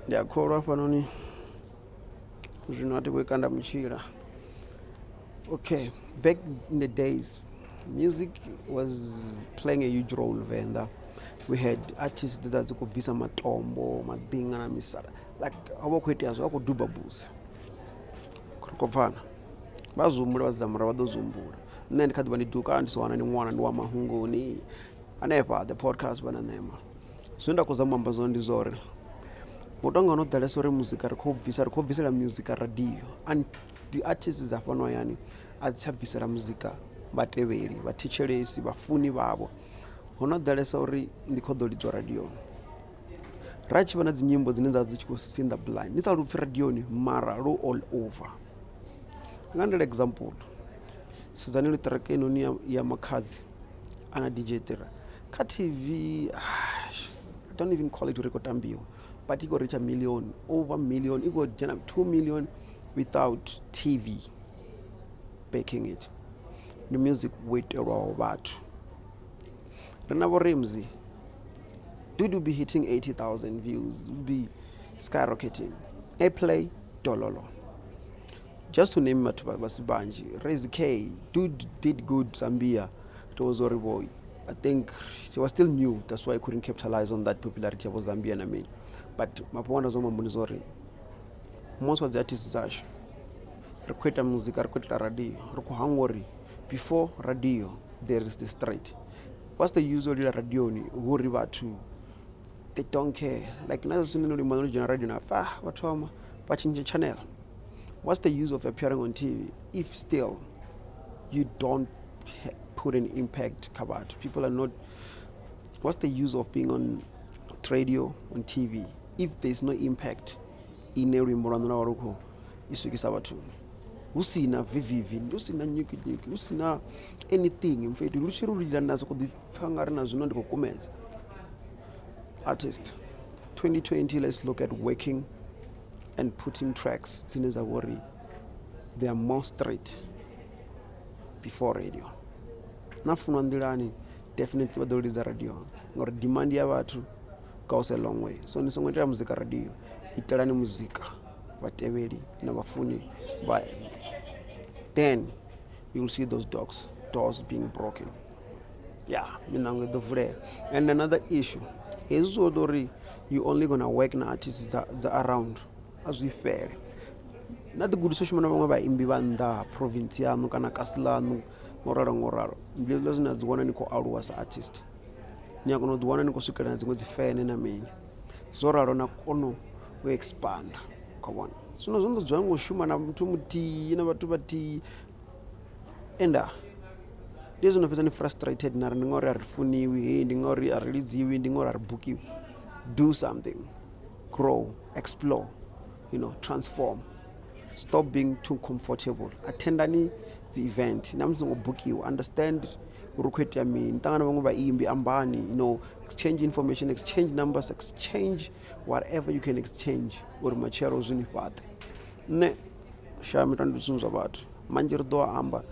ndiyakhorwa panoni zvinoti kwekanda muchira. Okay, back in the days, music was playing a huge role venda. We had artists that could be some matombo, madinga na misala. Like our kwetiazo akuduba booze. Kurikofana. Bazumbura bazamura badozumbura. Then kadi bandiduka and so on and one and wama hungo ni anepa the podcast bananema. So ndakuzama mbazo ndizore. Mutonga no dale sore muzika rikobvisa la music radio and the artists zafanwa yani atshabvisa la muzika vhatevheli vhathu vhafuni vavo hono dale sore ndikodolidzwa radio rachi vana dzinyimbo dzine dza dzichiko sinda blind nisa lupfi radio ni mara lo all over ngandele example sizani le track no ni ya makhadzi ana DJ tera ka TV I don't even call it record ambiwa. But it could reach 1 million, over 1 million, it could generate 2 million without TV backing it. The music with a raw vhathu. Renavo Ramsey, do be hitting 80,000 views, be skyrocketing. Airplay, dololo. Just to name it, Basibanji, Raise K, dude did good, Zambia, it was Oriboy. I think she was still new, that's why I couldn't capitalize on that popularity of Zambia, I mean. But mapona zoma munizori most of the artists zasho rekweta music rekweta radio rikuhangori before radio there is the straight. What's the use of the radio ni huri vhathu they don't care like nazo sunino limano jina radio na vatoma pachinje channel. What's the use of appearing on TV if still you don't put an impact kabat people are not. What's the use of being on radio on TV if there's no impact in every morana waruko isukisa bathu usina vivivi usina nyuki usina anything mfethu lushirulila nazo kudifanga na zino ndikokumeza artist 2020. Let's look at working and putting tracks zineza worry they are more straight before radio nafuna ndilani definitely badoliza radio ngor demand ya bathu goes a long way. So nisongwetera muzika radio itela ni muzika vhatevheli na vhafuni then you'll see those doors being broken. Yeah, minango the vre. And another issue is odori you only gonna work na artists that around as we fair. Not the good social manava ba imbi venda provinciano kana kaslano ngoraro mbizo zinaziwana niko alu as artist nyakono duwana niko sukela na dzingwe dzifene na mini zoraro na kono we expand kabona sono zondo dzwangu shuma na mtu muti na vhathu vati enda ndizo nopeza ni frustrated na ngori arifuniwi ndingori ariliziwi ndingori aribukiwi. Do something, grow, explore, transform. Stop being too comfortable. Attendani the event namzongo book you understand urukweti yami ntangana vangu va imbi ambani exchange information, exchange numbers, exchange whatever you can exchange uri machero zunifate ne shami tandusunza vatu manjiri doa amba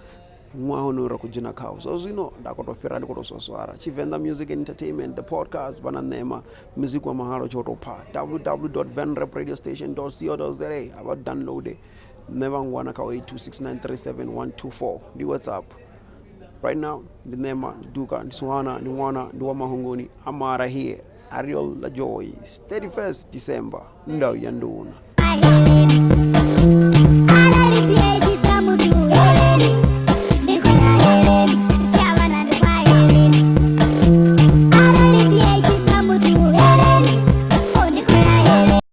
mwahono kujina khou so ndakotofira ndikotoswaswara chivenda music and entertainment the podcast bananema music wa mahalo chotopa www.venrapradiostation.co.za about download never ngwana ka 826937 ndi WhatsApp right now the nema duka ndisuhana ni mwana ndi wa mahongoni amara here Ariel la Joy 31st December ndaw ya nduna.